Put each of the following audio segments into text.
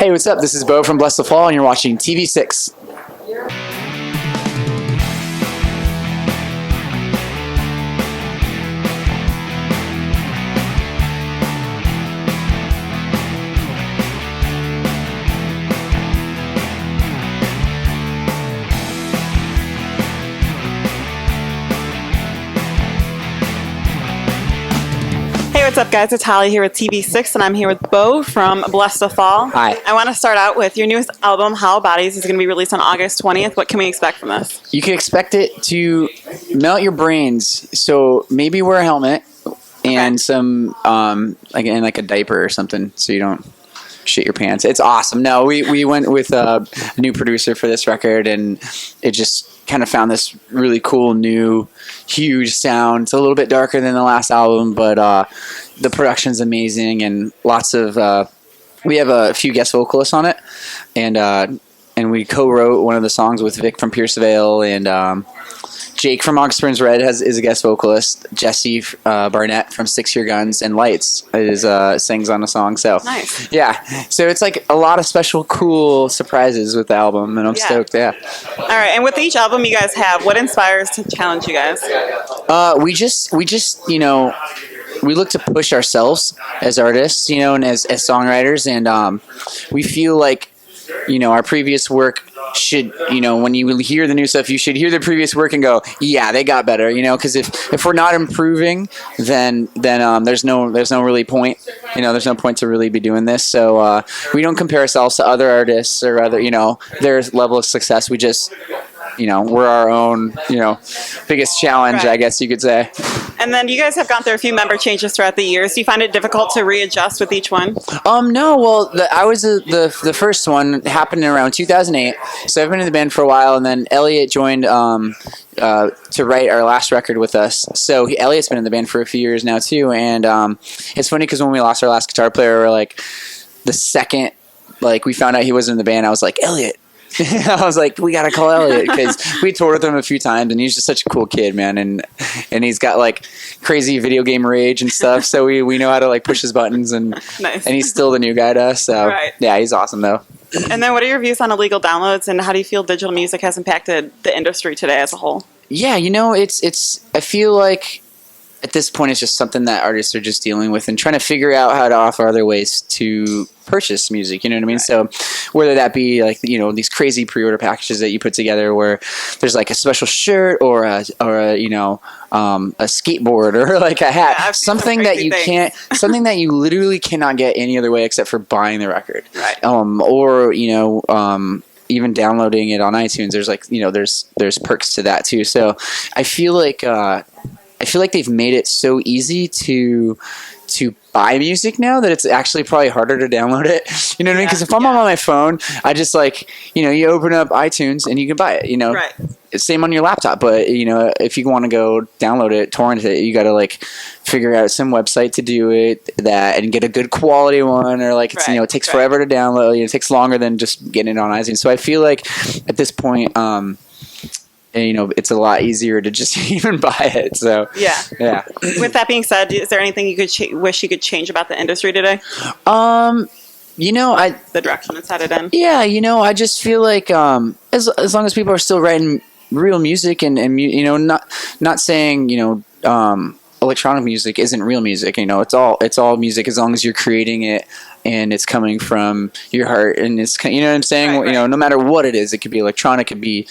Hey, what's up? This is Bo from Blessthefall, and you're watching TV6. Hey, what's up, guys? It's Holly here with TV6, and I'm here with Bo from Blessthefall. Hi. I want to start out with your newest album, Hollow Bodies, is going to be released on August 20th. What can we expect from this? You can expect it to melt your brains, so maybe wear a helmet and some, like a diaper or something, so you don't shit your pants. It's awesome. No, we went with a new producer for this record, and it just kind of found this really cool, new, huge sound. It's a little bit darker than the last album, but the production's amazing, and lots of we have a few guest vocalists on it, and we co-wrote one of the songs with Vic from Pierceville, and Jake from August Red is a guest vocalist. Jesse Barnett from 6 Year Guns and Lights sings on the song. So nice. Yeah, so it's like a lot of special, cool surprises with the album, and I'm stoked. Yeah. All right, and with each album you guys have, what inspires to challenge you guys? We just we look to push ourselves as artists, and as songwriters, and we feel like our previous work should, when you hear the new stuff, you should hear the previous work and go, yeah, they got better, because if we're not improving, then there's no really point, there's no point to really be doing this. So we don't compare ourselves to other artists or other, their level of success. We just, we're our own, biggest challenge, right. I guess you could say. And then you guys have gone through a few member changes throughout the years. Do you find it difficult to readjust with each one? No. Well, I was the first one. Happened in around 2008. So I've been in the band for a while, and then Elliot joined to write our last record with us. So Elliot's been in the band for a few years now too. And it's funny because when we lost our last guitar player, we're like the second we found out he wasn't in the band, I was like, Elliot. I was like, we gotta call Elliot, because we toured with him a few times, and he's just such a cool kid, man, and he's got crazy video game rage and stuff. So we know how to push his buttons, and nice. And he's still the new guy to us. So right. Yeah, he's awesome though. And then what are your views on illegal downloads, and how do you feel digital music has impacted the industry today as a whole? Yeah, it's I feel like at this point it's just something that artists are just dealing with and trying to figure out how to offer other ways to purchase music, you know what I mean? Right. So whether that be these crazy pre-order packages that you put together where there's a special shirt or a skateboard or a hat, something that you can't, something that you literally cannot get any other way except for buying the record. Right. Or even downloading it on iTunes, there's perks to that too. So I feel like they've made it so easy to buy music now that it's actually probably harder to download it. You know what I mean? Because if I'm on my phone, I just you open up iTunes and you can buy it. Right. Same on your laptop, but if you want to go download it, torrent it, you got to figure out some website to do it and get a good quality one, or it's right. It takes forever to download. It takes longer than just getting it on iTunes. So I feel like at this point, it's a lot easier to just even buy it. So yeah. With that being said, is there anything you could wish you could change about the industry today? The direction it's headed in. Yeah, I just feel like as long as people are still writing real music and not saying electronic music isn't real music. It's all music as long as you're creating it and it's coming from your heart, and it's what I'm saying. Right. No matter what it is, it could be electronic, it could be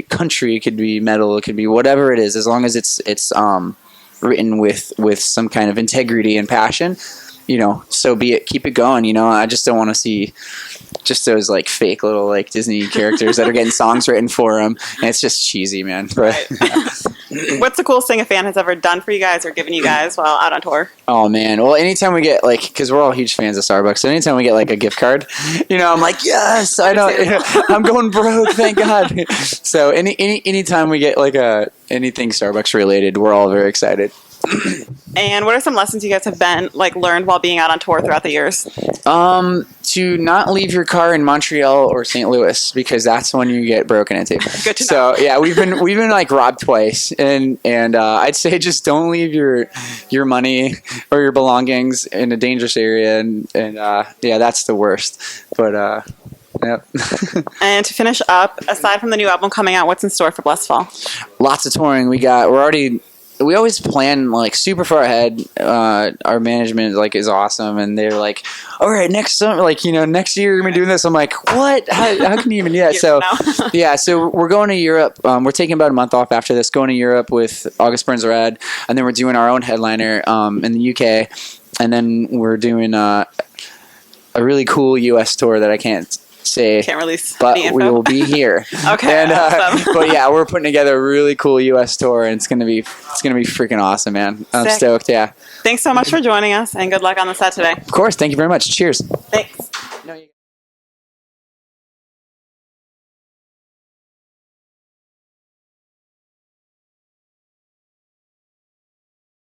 country, it could be metal, it could be whatever it is. As long as it's written with some kind of integrity and passion, so be it. Keep it going. I just don't want to see just those fake little Disney characters that are getting songs written for them, and it's just cheesy, man. But what's the coolest thing a fan has ever done for you guys or given you guys while out on tour? Oh man, well, anytime we get because we're all huge fans of Starbucks, so anytime we get a gift card, I'm like, yes, I know, I'm going broke, thank God. So anytime we get anything Starbucks related, we're all very excited. And what are some lessons you guys have learned while being out on tour throughout the years? To not leave your car in Montreal or St. Louis, because that's when you get broken into. Good to know. So yeah, we've been like robbed twice, and I'd say just don't leave your money or your belongings in a dangerous area, and yeah, that's the worst. But yep. And to finish up, aside from the new album coming out, what's in store for Blessthefall? Lots of touring. We always plan like super far ahead. Our management like is awesome, and they're like, "All right, next summer, like next year you're gonna be doing this." I'm like, "What? How can you even?" Yeah, so yeah, so we're going to Europe. We're taking about a month off after this, going to Europe with August Burns Red, and then we're doing our own headliner in the UK, and then we're doing a really cool US tour that I can't say, can't release, but any info. we will be here. Okay, and, awesome. But yeah, we're putting together a really cool US tour, and it's gonna be freaking awesome, man. I'm Sick. stoked. Yeah. Thanks so much for joining us, and good luck on the set today. Of course. Thank you very much. Cheers. Thanks.